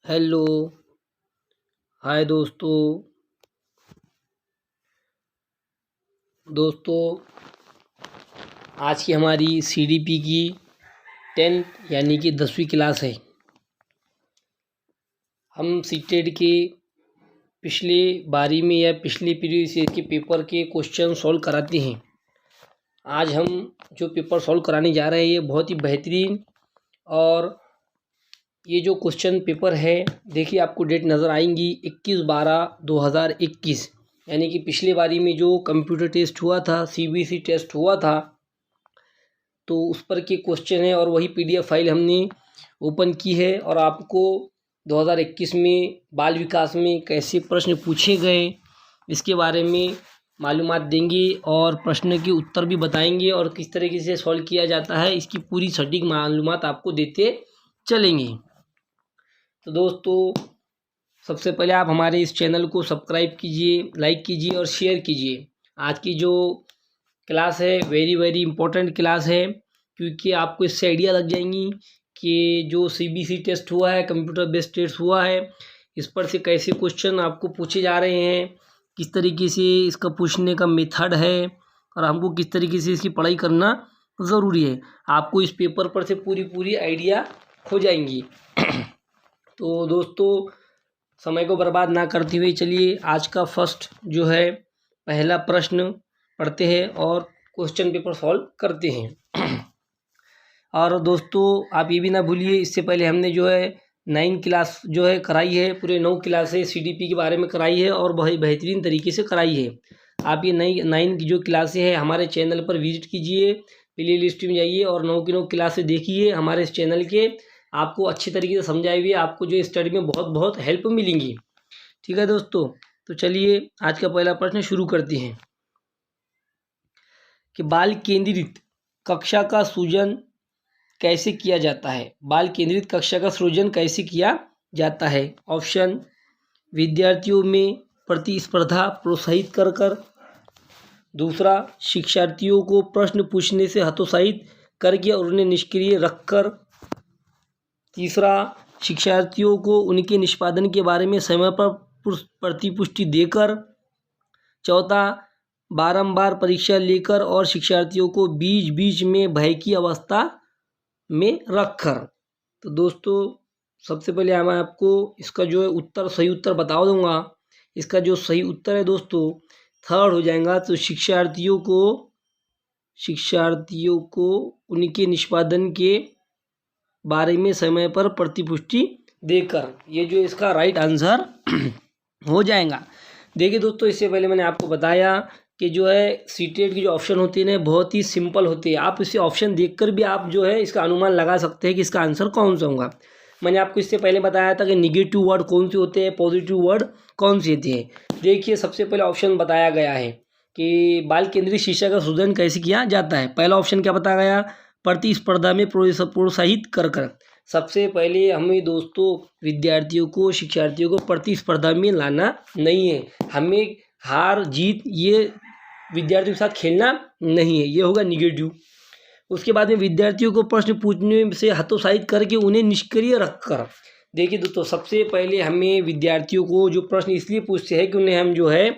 Hello. हाय दोस्तों आज की हमारी सीडीपी की 10th यानी कि 10वीं क्लास है। हम सीटेट के पिछले बारी में या पिछले प्रीवियस ईयर के पेपर के क्वेश्चन सॉल्व कराते हैं। आज हम जो पेपर सॉल्व कराने जा रहे हैं ये बहुत ही बेहतरीन, और ये जो क्वेश्चन पेपर है देखिए आपको डेट नज़र आएंगी 21/12/2021, यानी कि पिछले बारी में जो कंप्यूटर टेस्ट हुआ था, सीबीएसई टेस्ट हुआ था, तो उस पर के क्वेश्चन है और वही पीडीएफ फाइल हमने ओपन की है और आपको 2021 में बाल विकास में कैसे प्रश्न पूछे गए इसके बारे में मालूमात देंगे और प्रश्न के उत्तर भी बताएंगे और किस तरीके से सॉल्व किया जाता है इसकी पूरी सटीक मालूमात आपको देते चलेंगे। तो दोस्तों सबसे पहले आप हमारे इस चैनल को सब्सक्राइब कीजिए, लाइक कीजिए और शेयर कीजिए। आज की जो क्लास है वेरी इंपॉर्टेंट क्लास है, क्योंकि आपको इससे आइडिया लग जाएंगी कि जो सीबीएसई टेस्ट हुआ है, कंप्यूटर बेस्ड टेस्ट हुआ है, इस पर से कैसे क्वेश्चन आपको पूछे जा रहे हैं, किस तरीके से इसका पूछने का मेथड है और हमको किस तरीके से इसकी पढ़ाई करना ज़रूरी है। आपको इस पेपर पर से पूरी आइडिया हो जाएंगी। तो दोस्तों समय को बर्बाद ना करते हुए चलिए आज का फर्स्ट जो है पहला प्रश्न पढ़ते हैं और क्वेश्चन पेपर सॉल्व करते हैं। और दोस्तों आप ये भी ना भूलिए, इससे पहले हमने जो है 9 क्लास जो है कराई है, पूरे 9 क्लासें सीडीपी के बारे में कराई है और बहुत बेहतरीन तरीके से कराई है। आप ये नई 9 की जो क्लासें हैं हमारे चैनल पर विजिट कीजिए, प्ले लिस्ट में जाइए और 9 की 9 क्लासें देखिए हमारे इस चैनल के। आपको अच्छी तरीके से समझाई हुई, आपको जो स्टडी में बहुत हेल्प मिलेंगी। ठीक है दोस्तों, तो चलिए आज का पहला प्रश्न शुरू करते हैं कि बाल केंद्रित कक्षा का सृजन कैसे किया जाता है। बाल केंद्रित कक्षा का सृजन कैसे किया जाता है। ऑप्शन: विद्यार्थियों में प्रतिस्पर्धा प्रोत्साहित कर। दूसरा, शिक्षार्थियों को प्रश्न पूछने से हतोत्साहित करके और उन्हें निष्क्रिय रखकर। तीसरा, शिक्षार्थियों को उनके निष्पादन के बारे में समय पर प्रतिपुष्टि देकर। चौथा, बारंबार परीक्षा लेकर और शिक्षार्थियों को बीच में भय की अवस्था में रखकर। तो दोस्तों सबसे पहले मैं आपको इसका जो है उत्तर, सही उत्तर बता दूंगा। इसका जो सही उत्तर है दोस्तों थर्ड हो जाएगा। तो शिक्षार्थियों को उनके निष्पादन के बारे में समय पर प्रतिपुष्टि देकर, ये जो इसका राइट आंसर हो जाएगा। देखिए दोस्तों, इससे पहले मैंने आपको बताया कि जो है सीटेट की जो ऑप्शन होती है ना बहुत ही सिंपल होती है। आप इसे ऑप्शन देखकर भी आप जो है इसका अनुमान लगा सकते हैं कि इसका आंसर कौन सा होगा। मैंने आपको इससे पहले बताया था कि निगेटिव वर्ड कौन से होते हैं, पॉजिटिव वर्ड कौन से होते हैं। देखिए सबसे पहले ऑप्शन बताया गया है कि बाल केंद्रित शिक्षा का सृजन कैसे किया जाता है। पहला ऑप्शन क्या बताया गया, प्रतिस्पर्धा में प्रोत्साहित कर। सबसे पहले हमें दोस्तों विद्यार्थियों को, शिक्षार्थियों को प्रतिस्पर्धा में लाना नहीं है। हमें हार जीत ये विद्यार्थियों के साथ खेलना नहीं है, ये होगा निगेटिव। उसके बाद में विद्यार्थियों को प्रश्न पूछने से हतोत्साहित करके उन्हें निष्क्रिय रखकर। देखिए दोस्तों सबसे पहले हमें विद्यार्थियों को जो प्रश्न इसलिए पूछते हैं कि उन्हें हम जो है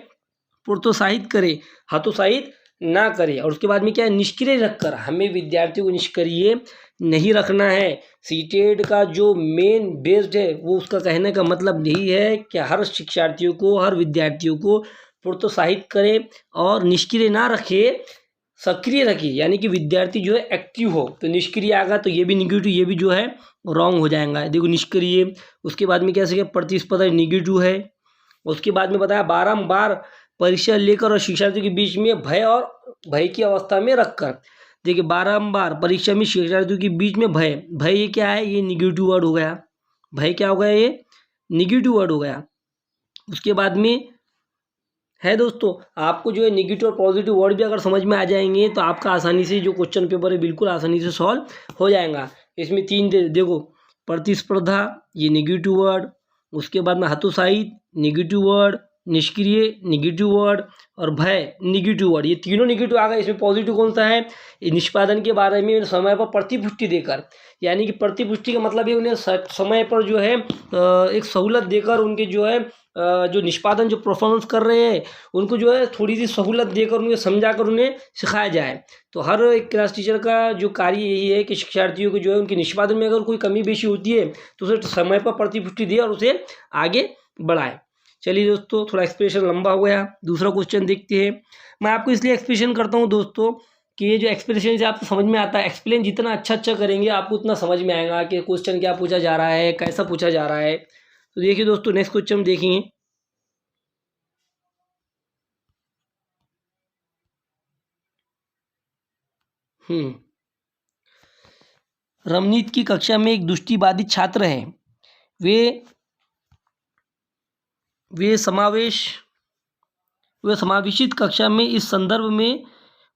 प्रोत्साहित करें, हतोत्साहित ना करें। और उसके बाद में क्या है, निष्क्रिय रखकर। हमें विद्यार्थियों को निष्क्रिय नहीं रखना है। सीटेट का जो मेन बेस्ड है वो उसका कहने का मतलब यही है कि हर शिक्षार्थियों को, हर विद्यार्थियों को प्रोत्साहित करें और निष्क्रिय ना रखे, सक्रिय रखिए, यानी कि विद्यार्थी जो है एक्टिव हो। तो निष्क्रिय आएगा तो ये भी निगेटिव, ये भी जो है रॉन्ग हो जाएगा। देखो निष्क्रिय, उसके बाद में क्या सीखा, प्रतिस्पर्धा निगेटिव है। उसके बाद में बताया बारंबार परीक्षा लेकर और शिक्षार्थियों के बीच में भय की अवस्था में रखकर। देखिए बारंबार परीक्षा में शिक्षार्थियों के बीच में भय ये क्या है, ये निगेटिव वर्ड हो गया। भय क्या हो गया, ये निगेटिव वर्ड हो गया। उसके बाद में है दोस्तों, आपको जो है निगेटिव और पॉजिटिव वर्ड भी अगर समझ में आ जाएंगे तो आपका आसानी से जो क्वेश्चन पेपर है बिल्कुल आसानी से सॉल्व हो जाएगा। इसमें तीन देखो, प्रतिस्पर्धा ये निगेटिव वर्ड, उसके बाद में हतोत्साहित निगेटिव वर्ड, निष्क्रिय निगेटिव वर्ड और भय निगेटिव वर्ड, ये तीनों निगेटिव आ गए। इसमें पॉजिटिव कौन सा है? ये निष्पादन के बारे में समय पर प्रतिपुष्टि देकर, यानी कि प्रतिपुष्टि का मतलब है उन्हें समय पर जो है एक सहूलत देकर उनके जो है जो निष्पादन जो परफॉर्मेंस कर रहे हैं उनको जो है थोड़ी सी सहूलत देकर उन्हें समझाकर उन्हें सिखाया जाए। तो हर एक क्लास टीचर का जो कार्य यही है कि शिक्षार्थियों को जो है उनके निष्पादन में अगर कोई कमी बेशी होती है तो उसे समय पर प्रतिपुष्टि दे और उसे आगे बढ़ाए। चलिए दोस्तों, थोड़ा एक्सप्लेनेशन लंबा हो गया, दूसरा क्वेश्चन देखते हैं। मैं आपको इसलिए एक्सप्लेनेशन करता हूँ दोस्तों कि ये जो एक्सप्लेनेशन से आपको समझ में आता है, एक्सप्लेन जितना अच्छा करेंगे आपको उतना समझ में आएगा कि क्वेश्चन क्या पूछा जा रहा है, कैसा पूछा जा रहा है। तो देखिए दोस्तों, नेक्स्ट क्वेश्चन देखेंगे। रमनीत की कक्षा में एक दृष्टिबाधित छात्र है। वे समावेशित कक्षा में इस संदर्भ में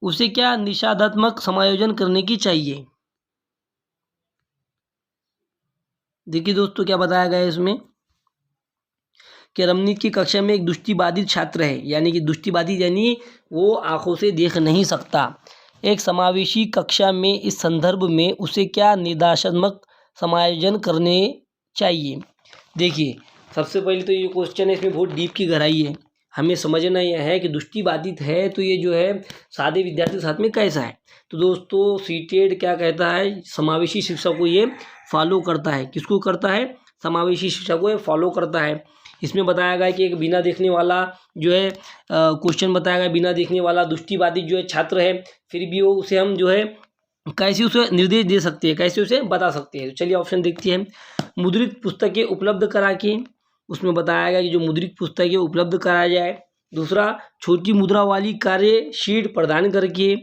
उसे क्या निषेधात्मक समायोजन करने की चाहिए? देखिए दोस्तों, क्या बताया गया है इसमें कि रमनीत की कक्षा में एक दृष्टिबाधित छात्र है, यानी कि दृष्टिबाधित यानी वो आंखों से देख नहीं सकता। एक समावेशी कक्षा में इस संदर्भ में उसे क्या निर्देशात्मक समायोजन करने चाहिए? देखिए, सबसे पहले तो ये क्वेश्चन है, इसमें बहुत डीप की गहराई है। हमें समझना यह है कि दृष्टिबाधित है तो ये जो है सादे विद्यार्थी के साथ में कैसा है। तो दोस्तों, सीटेड क्या कहता है, समावेशी शिक्षा को ये फॉलो करता है। किसको करता है? समावेशी शिक्षा को ये फॉलो करता है। इसमें बताया गया कि एक बिना देखने वाला जो है क्वेश्चन बताया गया, बिना देखने वाला दृष्टिबाधित जो है छात्र है, फिर भी वो उसे हम जो है कैसे उसे निर्देश दे सकते हैं, कैसे उसे बता सकते हैं। तो चलिए ऑप्शन देखते हैं। मुद्रित पुस्तकें उपलब्ध करा के, उसमें बताया गया कि जो मुद्रित पुस्तकें उपलब्ध कराया जाए। दूसरा, छोटी मुद्रा वाली कार्य शीट प्रदान करके।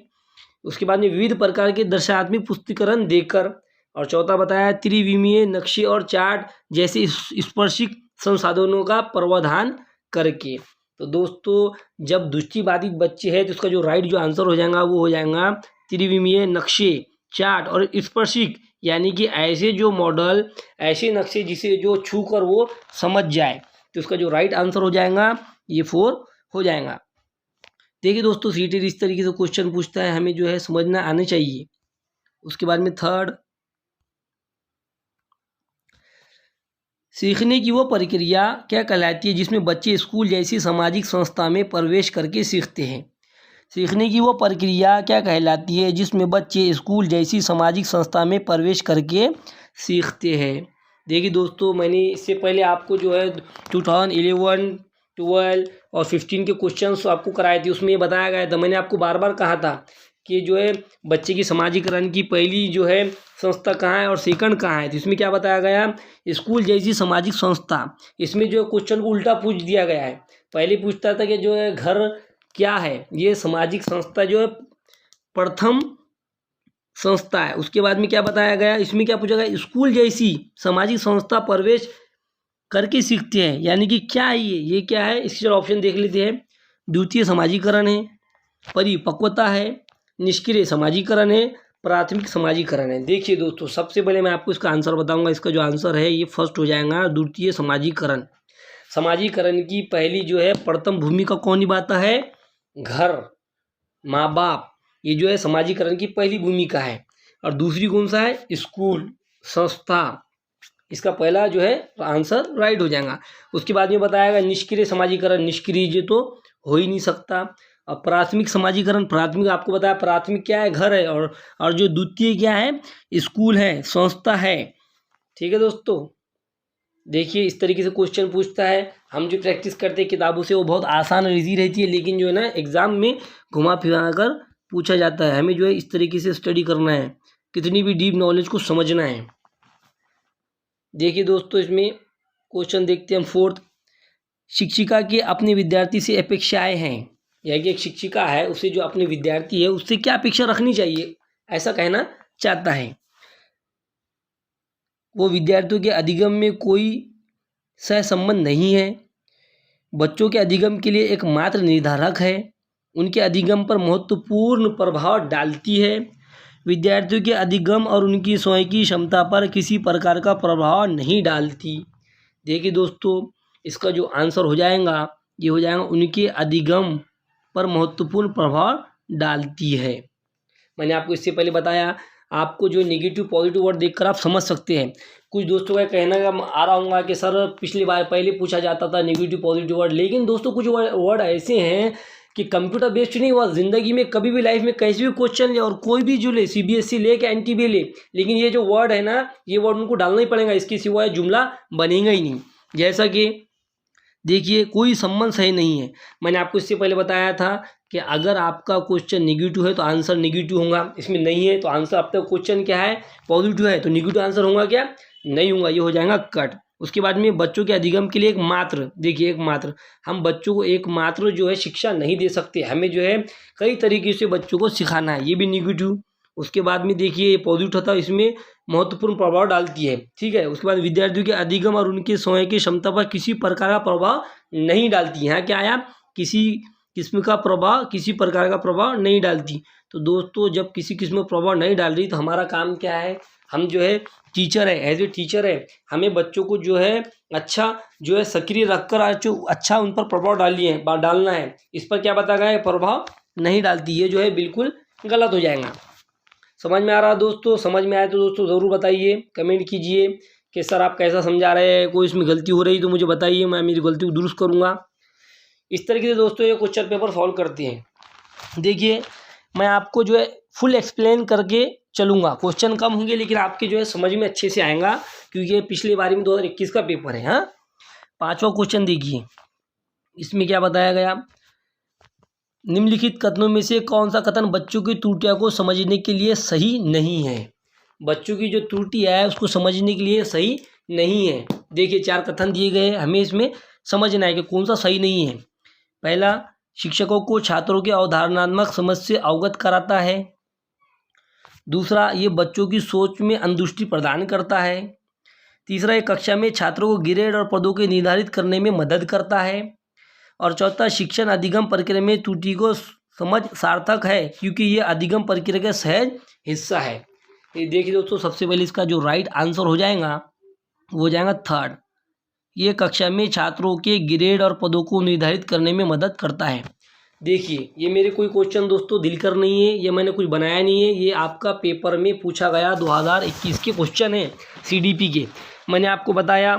उसके बाद में विविध प्रकार के दर्शनात्मक पुस्तिकरण देकर। और चौथा बताया त्रिविमीय नक्शे और चार्ट जैसे स्पर्शिक संसाधनों का प्रावधान करके। तो दोस्तों, जब दृष्टिबाधित बच्चे हैं तो उसका जो राइट जो आंसर हो जाएगा वो हो जाएगा त्रिविमीय नक्शे, चार्ट और स्पर्शिक, यानी कि ऐसे जो मॉडल, ऐसे नक्शे जिसे जो छू कर वो समझ जाए। तो उसका जो राइट आंसर हो जाएगा ये 4 हो जाएगा। देखिए दोस्तों, सीटेड इस तरीके से क्वेश्चन पूछता है, हमें जो है समझना आने चाहिए। उसके बाद में थर्ड, सीखने की वो प्रक्रिया क्या कहलाती है जिसमें बच्चे स्कूल जैसी सामाजिक संस्था में प्रवेश करके सीखते हैं? सीखने की वो प्रक्रिया क्या कहलाती है जिसमें बच्चे स्कूल जैसी सामाजिक संस्था में प्रवेश करके सीखते हैं? देखिए दोस्तों, मैंने इससे पहले आपको जो है 2011, 12 और 15 के क्वेश्चंस आपको कराए थे, उसमें ये बताया गया था। मैंने आपको बार बार कहा था कि जो है बच्चे की समाजीकरण की पहली जो है संस्था कहाँ है और सेकंड कहाँ है। तो इसमें क्या बताया गया? स्कूल जैसी सामाजिक संस्था। इसमें जो क्वेश्चन को उल्टा पूछ दिया गया है। पहले पूछता था कि जो है घर क्या है, ये सामाजिक संस्था जो है प्रथम संस्था है। उसके बाद में क्या बताया गया, इसमें क्या पूछा गया, स्कूल जैसी सामाजिक संस्था प्रवेश करके सीखते हैं, यानी कि क्या है ये क्या है? इसके ऑप्शन देख लेते हैं। द्वितीय समाजीकरण है, परिपक्वता है, निष्क्रिय समाजीकरण है, प्राथमिक समाजीकरण है। देखिए दोस्तों, सबसे पहले मैं आपको इसका आंसर बताऊंगा। इसका जो आंसर है ये फर्स्ट हो जाएगा, द्वितीय समाजीकरण। समाजीकरण की पहली जो है प्रथम भूमिका कौन निभाता है? घर, माँ बाप, ये जो है समाजीकरण की पहली भूमिका है। और दूसरी कौन सा है? स्कूल, संस्था। इसका पहला जो है आंसर राइट हो जाएगा। उसके बाद में बताया गया निष्क्रिय समाजीकरण, निष्क्रिय जो तो हो ही नहीं सकता। और प्राथमिक समाजीकरण, प्राथमिक आपको बताया प्राथमिक क्या है? घर है। और जो द्वितीय क्या है? स्कूल है, संस्था है। ठीक है दोस्तों, देखिए इस तरीके से क्वेश्चन पूछता है। हम जो प्रैक्टिस करते हैं किताबों से वो बहुत आसान ईजी रहती है, लेकिन जो है ना एग्जाम में घुमा फिरा कर पूछा जाता है। हमें जो है इस तरीके से स्टडी करना है, कितनी भी डीप नॉलेज को समझना है। देखिए दोस्तों, इसमें क्वेश्चन देखते हैं हम फोर्थ। शिक्षिका के अपने विद्यार्थी से अपेक्षाएं हैं, यानी कि एक शिक्षिका है उसे जो अपने विद्यार्थी है उससे क्या अपेक्षा रखनी चाहिए, ऐसा कहना चाहता है। वो विद्यार्थियों के अधिगम में कोई सहसंबंध नहीं है, बच्चों के अधिगम के लिए एकमात्र निर्धारक है, उनके अधिगम पर महत्वपूर्ण प्रभाव डालती है, विद्यार्थियों के अधिगम और उनकी स्वयं की क्षमता पर किसी प्रकार का प्रभाव नहीं डालती। देखिए दोस्तों, इसका जो आंसर हो जाएगा ये हो जाएगा उनके अधिगम पर महत्वपूर्ण प्रभाव डालती है। मैंने आपको इससे पहले बताया, आपको जो नेगेटिव पॉजिटिव वर्ड देखकर आप समझ सकते हैं। कुछ दोस्तों का कहना का आ रहा होगा कि सर पिछली बार पहले पूछा जाता था नेगेटिव पॉजिटिव वर्ड, लेकिन दोस्तों कुछ वर्ड ऐसे हैं कि कंप्यूटर बेस्ड नहीं हुआ, ज़िंदगी में कभी भी लाइफ में कैसे भी क्वेश्चन ले और कोई भी जो ले CBSE ले कि NTB ले, लेकिन ये जो वर्ड है ना, ये वर्ड उनको डालना ही पड़ेगा, इसके सिवाय जुमला बनेगा ही नहीं। जैसा कि देखिए कोई संबंध सही नहीं है। मैंने आपको इससे पहले बताया था कि अगर आपका क्वेश्चन नेगेटिव है तो आंसर नेगेटिव होगा, इसमें नहीं है तो आंसर आपका क्वेश्चन क्या है, पॉजिटिव है तो नेगेटिव आंसर होगा क्या, नहीं होगा, ये हो जाएगा कट। उसके बाद में बच्चों के अधिगम के लिए एक मात्र, देखिए एक मात्र, हम बच्चों को एक मात्र जो है शिक्षा नहीं दे सकते, हमें जो है कई तरीके से बच्चों को सिखाना है, ये भी नेगेटिव। उसके बाद में देखिए ये पॉजिटिव था, इसमें महत्वपूर्ण प्रभाव डालती है, ठीक है। उसके बाद विद्यार्थियों के अधिगम और उनके स्वयं की क्षमता पर किसी प्रकार का प्रभाव नहीं डालती। यहाँ क्या आया, किसी किस्म का प्रभाव, किसी प्रकार का प्रभाव नहीं डालती। तो दोस्तों जब किसी किस्म का प्रभाव नहीं डाल रही तो हमारा काम क्या है, हम जो है टीचर है, एज ए टीचर है, हमें बच्चों को जो है अच्छा जो है सक्रिय रखकर जो अच्छा उन पर प्रभाव डालना है। इस पर क्या बताया गया है, प्रभाव नहीं डालती, ये जो है बिल्कुल गलत हो जाएगा। समझ में आ रहा है दोस्तों? समझ में आए तो दोस्तों ज़रूर बताइए, कमेंट कीजिए कि सर आप कैसा समझा रहे हैं, कोई इसमें गलती हो रही तो मुझे बताइए, मैं मेरी गलती को दुरुस्त करूँगा। इस तरीके से दोस्तों ये क्वेश्चन पेपर सॉल्व करते हैं। देखिए मैं आपको जो है फुल एक्सप्लेन करके चलूँगा, क्वेश्चन कम होंगे लेकिन आपके जो है समझ में अच्छे से आएगा, क्योंकि ये पिछले बारी में 2021 का पेपर है। हाँ, 5वां क्वेश्चन देखिए, इसमें क्या बताया गया, निम्नलिखित कथनों में से कौन सा कथन बच्चों की त्रुटियों को समझने के लिए सही नहीं है। बच्चों की जो त्रुटि है उसको समझने के लिए सही नहीं है। देखिए 4 कथन दिए गए हैं, हमें इसमें समझना है कि कौन सा सही नहीं है। पहला, शिक्षकों को छात्रों के अवधारणात्मक समझ से अवगत कराता है। दूसरा, ये बच्चों की सोच में अंतर्दृष्टि प्रदान करता है। तीसरा, ये कक्षा में छात्रों को ग्रेड और पदों के निर्धारित करने में मदद करता है। और चौथा, शिक्षण अधिगम प्रक्रिया में त्रुटि को समझ सार्थक है क्योंकि ये अधिगम प्रक्रिया का सहज हिस्सा है। ये देखिए दोस्तों, सबसे पहले इसका जो राइट आंसर हो जाएगा वो हो जाएगा थर्ड, ये कक्षा में छात्रों के ग्रेड और पदों को निर्धारित करने में मदद करता है। देखिए ये मेरे कोई क्वेश्चन दोस्तों दिलकर नहीं है, ये मैंने कुछ बनाया नहीं है, ये आपका पेपर में पूछा गया 2021 के क्वेश्चन है CDP के। मैंने आपको बताया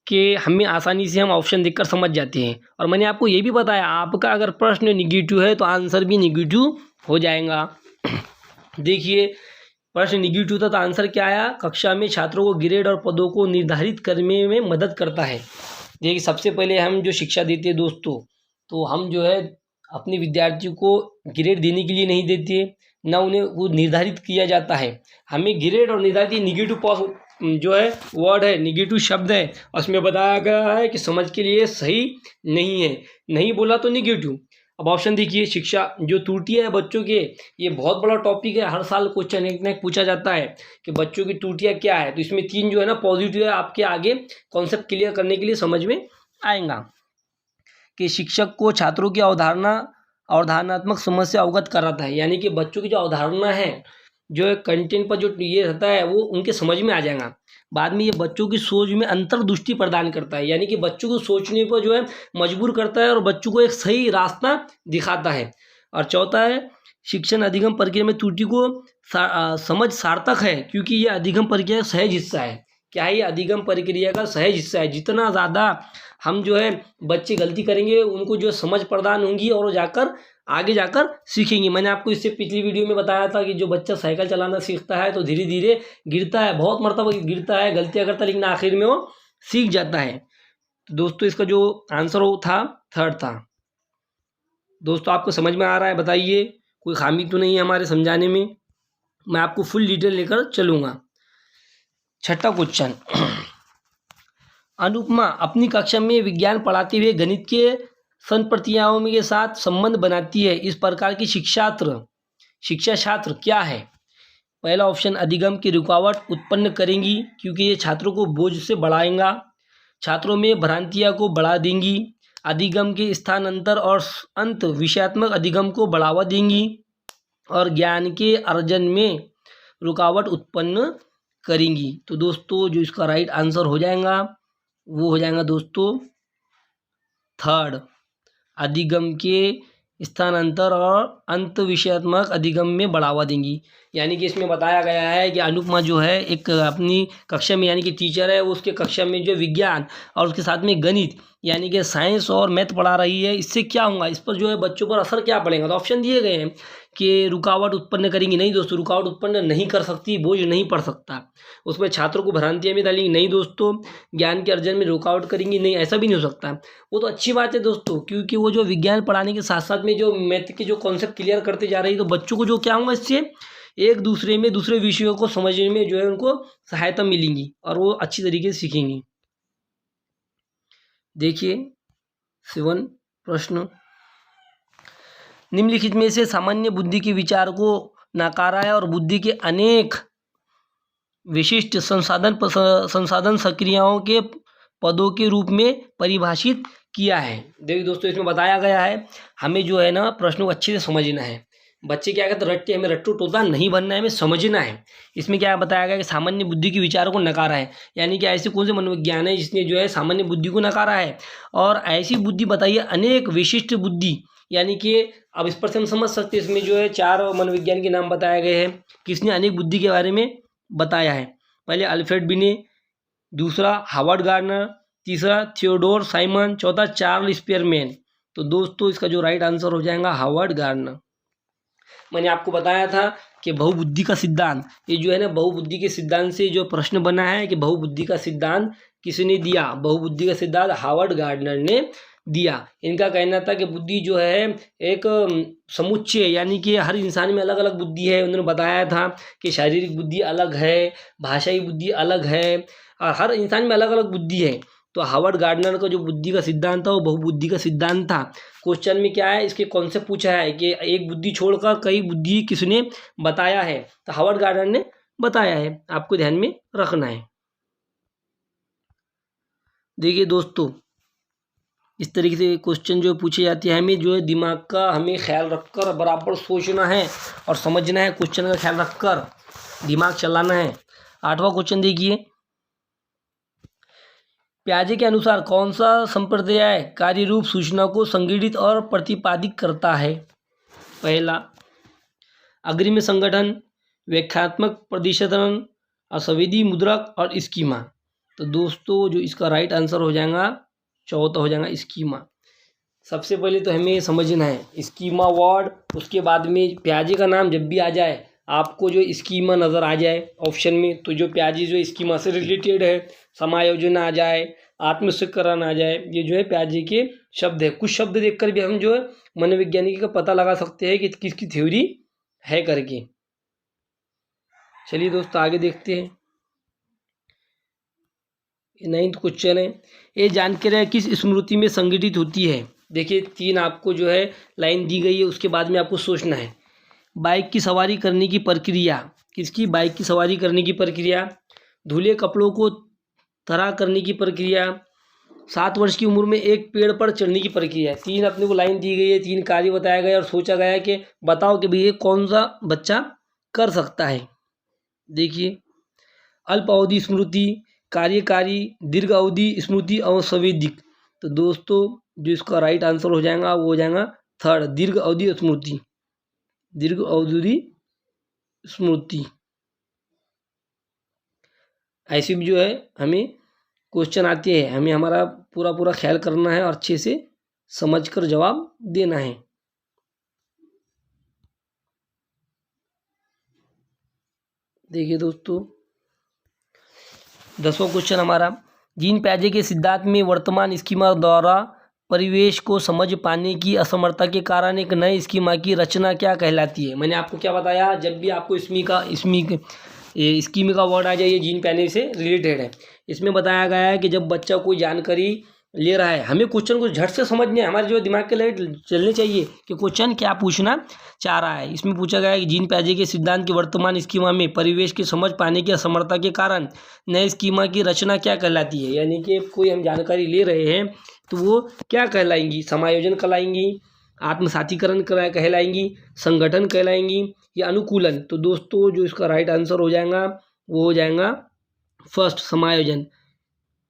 कि हमें आसानी से हम ऑप्शन देखकर समझ जाते हैं, और मैंने आपको ये भी बताया आपका अगर प्रश्न निगेटिव है तो आंसर भी निगेटिव हो जाएगा। देखिए प्रश्न निगेटिव था तो आंसर क्या आया, कक्षा में छात्रों को ग्रेड और पदों को निर्धारित करने में मदद करता है। देखिए सबसे पहले हम जो शिक्षा देते हैं दोस्तों, तो हम जो है अपने विद्यार्थियों को ग्रेड देने के लिए नहीं देते, ना उन्हें वो निर्धारित किया जाता है। हमें ग्रेड और निर्धारित निगेटिव जो है वर्ड है, निगेटिव शब्द है, उसमें बताया गया है कि समझ के लिए सही नहीं है, नहीं बोला तो निगेटिव। अब ऑप्शन देखिए, शिक्षा जो त्रुटियां है बच्चों के, ये बहुत बड़ा टॉपिक है, हर साल क्वेश्चन एक ना एक पूछा जाता है कि बच्चों की त्रुटियां क्या है। तो इसमें 3 जो है ना पॉजिटिव है, आपके आगे कॉन्सेप्ट क्लियर करने के लिए समझ में आएगा कि शिक्षक को छात्रों की अवधारणात्मक समझ से अवगत कराता है, यानी कि बच्चों की जो अवधारणा है, जो कंटेंट पर जो ये रहता है वो उनके समझ में आ जाएगा। बाद में ये बच्चों की सोच में अंतर्दृष्टि प्रदान करता है, यानी कि बच्चों को सोचने पर जो है मजबूर करता है और बच्चों को एक सही रास्ता दिखाता है। और चौथा है, शिक्षण अधिगम प्रक्रिया में त्रुटि को समझ सार्थक है क्योंकि ये अधिगम प्रक्रिया का सहज हिस्सा है। क्या है, ये अधिगम प्रक्रिया का सहज हिस्सा है। जितना ज़्यादा हम जो है बच्चे गलती करेंगे उनको जो समझ प्रदान होंगी और वो जाकर आगे जाकर सीखेंगे। मैंने आपको इससे पिछली वीडियो में बताया था कि जो बच्चा साइकिल चलाना सीखता है तो धीरे धीरे गिरता है, बहुत मरतबा गिरता है, गलतियां करता है, लेकिन आखिर में वो सीख जाता है। तो दोस्तों इसका जो आंसर वो था थर्ड था। दोस्तों आपको समझ में आ रहा है, बताइए, कोई खामी तो नहीं है हमारे समझाने में? मैं आपको फुल डिटेल लेकर चलूँगा। छठा क्वेश्चन, अनुपमा अपनी कक्षा में विज्ञान पढ़ाते हुए गणित के संप्रक्रियाओं के साथ संबंध बनाती है। इस प्रकार की शिक्षा छात्र क्या है? पहला ऑप्शन, अधिगम की रुकावट उत्पन्न करेंगी क्योंकि ये छात्रों को बोझ से बढ़ाएगा, छात्रों में भ्रांतियाँ को बढ़ा देंगी, अधिगम के स्थानांतर और अंत विषयात्मक अधिगम को बढ़ावा देंगी, और ज्ञान के अर्जन में रुकावट उत्पन्न करेंगी। तो दोस्तों जो इसका राइट आंसर हो जाएगा वो हो जाएगा दोस्तों थर्ड, अधिगम के स्थानांतर और अंत विषयात्मक अधिगम में बढ़ावा देंगी। यानी कि इसमें बताया गया है कि अनुपमा जो है एक अपनी कक्षा में, यानी कि टीचर है वो उसके कक्षा में जो विज्ञान और उसके साथ में गणित यानी कि साइंस और मैथ पढ़ा रही है। इससे क्या होगा, इस पर जो है बच्चों पर असर क्या पड़ेगा। तो ऑप्शन दिए गए हैं कि रुकावट उत्पन्न करेंगी। नहीं दोस्तों, रुकावट उत्पन्न नहीं कर सकती, बोझ नहीं पड़ सकता। उसमें छात्रों को भ्रांतियाँ भी डालेंगी। नहीं दोस्तों, ज्ञान के अर्जन में रुकावट करेंगी। नहीं, ऐसा भी नहीं हो सकता। वो तो अच्छी बात है दोस्तों, क्योंकि वो जो विज्ञान पढ़ाने के साथ साथ में जो मैथ के जो कॉन्सेप्ट क्लियर करते जा रही है, तो बच्चों को जो क्या होगा, इससे एक दूसरे में दूसरे विषयों को समझने में जो है उनको सहायता मिलेंगी और वो अच्छी तरीके से सीखेंगे। देखिए 7 प्रश्न, निम्नलिखित में से सामान्य बुद्धि के विचार को नकारा है और बुद्धि के अनेक विशिष्ट संसाधन सक्रियाओं के पदों के रूप में परिभाषित किया है। देखिए दोस्तों, इसमें बताया गया है, हमें जो है ना प्रश्नों को अच्छे से समझना है। बच्चे क्या कहते हैं, रट्टे, हमें रट्टू टोता नहीं बनना है, हमें समझना है। इसमें क्या बताया गया कि सामान्य बुद्धि के विचारों को नकारा है, यानी कि ऐसे कौन से मनोविज्ञान है जिसने जो है सामान्य बुद्धि को नकारा है। और ऐसी बुद्धि बताइए अनेक विशिष्ट बुद्धि, यानी कि अब इस पर से हम समझ सकते हैं, इसमें जो है 4 मनोविज्ञान के नाम बताए गए हैं। किसने अनेक बुद्धि के बारे में बताया है। पहले अल्फ्रेड बिने, दूसरा हार्वर्ड गार्डनर, तीसरा थियोडोर साइमन, चौथा चार्ल्स स्पीयरमैन। तो दोस्तों इसका जो राइट आंसर हो जाएगा हार्वर्ड गार्डनर। मैंने आपको बताया था कि बहुबुद्धि का सिद्धांत, ये जो है ना बहुबुद्धि के सिद्धांत से जो प्रश्न बना है कि बहुबुद्धि का सिद्धांत किसने दिया। बहुबुद्धि का सिद्धांत हार्वर्ड गार्डनर ने दिया। इनका कहना था कि बुद्धि जो है एक समुच्चय, यानी कि हर इंसान में अलग अलग बुद्धि है। उन्होंने बताया था कि शारीरिक बुद्धि अलग है, भाषाई बुद्धि अलग है, और हर इंसान में अलग अलग बुद्धि है। तो हार्वर्ड गार्डनर का जो बुद्धि का सिद्धांत था वो बहुबुद्धि का सिद्धांत था। क्वेश्चन में क्या है, इसके कॉन्सेप्ट पूछा है कि एक बुद्धि छोड़कर कई बुद्धि किसने बताया है, तो हार्वर्ड गार्डनर ने बताया है। आपको ध्यान में रखना है। देखिए दोस्तों, इस तरीके से क्वेश्चन जो पूछे जाते हैं, हमें जो है दिमाग का हमें ख्याल रखकर बराबर सोचना है और समझना है। क्वेश्चन का ख्याल रखकर दिमाग चलाना है। 8वां क्वेश्चन देखिए, प्याजे के अनुसार कौन सा संप्रदाय कार्य रूप सूचना को संगठित और प्रतिपादित करता है। पहला अग्रिम संगठन, व्याख्यात्मक प्रतिशतन, असंवेदी मुद्रक और स्कीमा। तो दोस्तों जो इसका राइट आंसर हो जाएगा चौथा हो जाएगा स्कीमा। सबसे पहले तो हमें समझना है स्कीमा वर्ड, उसके बाद में प्याजे का नाम जब भी आ जाए आपको जो स्कीमा नज़र आ जाए ऑप्शन में, तो जो प्याजे जो स्कीमा से रिलेटेड है, समायोजन आ जाए, आत्मस्वीकरण आ जाए, ये जो है प्याजे के शब्द है। कुछ शब्द देखकर भी हम जो है मनोवैज्ञानिक का पता लगा सकते हैं कि किसकी थ्योरी है करके। चलिए दोस्तों आगे देखते हैं। 9th क्वेश्चन है, ये जानकारी किस स्मृति में संगठित होती है। देखिए 3 आपको जो है लाइन दी गई है, उसके बाद में आपको सोचना है। बाइक की सवारी करने की प्रक्रिया, किसकी, बाइक की सवारी करने की प्रक्रिया, धुले कपड़ों को तरह करने की प्रक्रिया, 7 वर्ष की उम्र में एक पेड़ पर चढ़ने की प्रक्रिया। 3 अपने को लाइन दी गई है, 3 कार्य बताया गया और सोचा गया है कि बताओ कि भाई ये कौन सा बच्चा कर सकता है। देखिए अल्प अवधि स्मृति, कार्यकारी, दीर्घ अवधि स्मृति और संवेदिक। तो दोस्तों जो इसका राइट आंसर हो जाएगा वो हो जाएगा 3rd दीर्घ अवधि स्मृति। दीर्घ अवधि स्मृति। ऐसी भी जो है हमें क्वेश्चन आते हैं, हमें हमारा पूरा ख्याल करना है और अच्छे से समझकर जवाब देना है। देखिए दोस्तों 10वां क्वेश्चन हमारा, जीन प्याजे के सिद्धांत में वर्तमान स्कीमा द्वारा परिवेश को समझ पाने की असमर्थता के कारण एक नए स्कीमा की रचना क्या कहलाती है। मैंने आपको क्या बताया, जब भी आपको स्कीमा का वर्ड आ जाए ये जीन प्याजे से रिलेटेड है। इसमें बताया गया है कि जब बच्चा कोई जानकारी ले रहा है, हमें क्वेश्चन को झट से समझने, हमारे जो दिमाग के लाइट चलने चाहिए कि क्वेश्चन क्या पूछना चाह रहा है। इसमें पूछा गया है कि जीन प्याजे के सिद्धांत की वर्तमान स्कीमा में परिवेश की समझ पाने की असमर्थता के कारण नए स्कीमा की रचना क्या कहलाती है। यानी कि कोई हम जानकारी ले रहे हैं तो वो क्या कहलाएंगी, समायोजन कहलाएंगी, आत्मसातीकरण कहलाएंगी, संगठन कहलाएंगी या अनुकूलन। तो दोस्तों जो इसका राइट आंसर हो जाएगा वो हो जाएगा 1st समायोजन।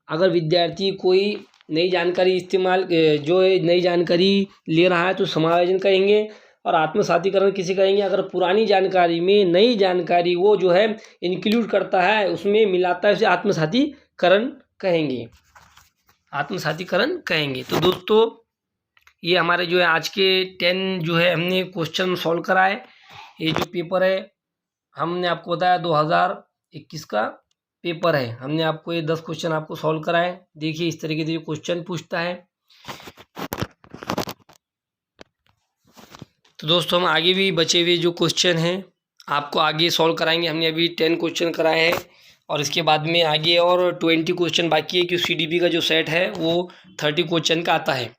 अगर विद्यार्थी कोई नई जानकारी इस्तेमाल जो है नई जानकारी ले रहा है तो समायोजन कहेंगे। और आत्मसातीकरण किसे कहेंगे? अगर पुरानी जानकारी में नई जानकारी वो जो है इंक्लूड करता है, उसमें मिलाता है, उसे आत्मसातीकरण कहेंगे, आत्मसातीकरण कहेंगे। तो दोस्तों ये हमारे जो है आज के 10 जो है हमने क्वेश्चन सॉल्व कराए। ये जो पेपर है हमने आपको बताया 2021 का पेपर है, हमने आपको ये 10 क्वेश्चन आपको सॉल्व कराए। देखिए इस तरीके से क्वेश्चन पूछता है। तो दोस्तों हम आगे भी बचे हुए जो क्वेश्चन हैं आपको आगे सॉल्व कराएंगे। हमने अभी 10 क्वेश्चन कराए हैं और इसके बाद में आगे और 20 क्वेश्चन बाकी है, कि CDP का जो सेट है वो 30 क्वेश्चन का आता है।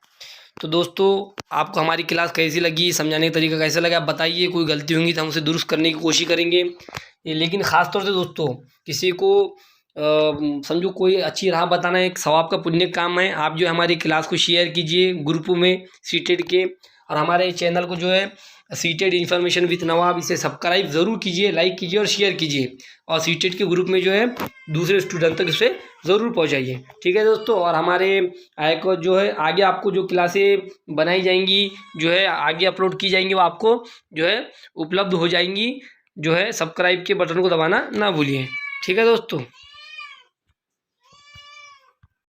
तो दोस्तों आपको हमारी क्लास कैसी लगी, समझाने का तरीका कैसा लगा, आप बताइए। कोई गलती होंगी तो हम उसे दुरुस्त करने की कोशिश करेंगे। लेकिन ख़ास तौर से दोस्तों किसी को समझो कोई अच्छी राह बताना एक सवाब का पुण्य काम है। आप जो हमारी क्लास को शेयर कीजिए ग्रुपों में सीटेड के, और हमारे चैनल को जो है सीटेड इन्फॉर्मेशन विद नवाब इसे सब्सक्राइब ज़रूर कीजिए, लाइक कीजिए और शेयर कीजिए, और सीटेड के ग्रुप में जो है दूसरे स्टूडेंट तक इसे ज़रूर पहुंचाइए। ठीक है दोस्तों, और हमारे को जो है आगे आपको जो क्लासें बनाई जाएंगी, जो है आगे अपलोड की जाएंगी, वो आपको जो है उपलब्ध हो जाएंगी। जो है सब्सक्राइब के बटन को दबाना ना भूलिए। ठीक है दोस्तों।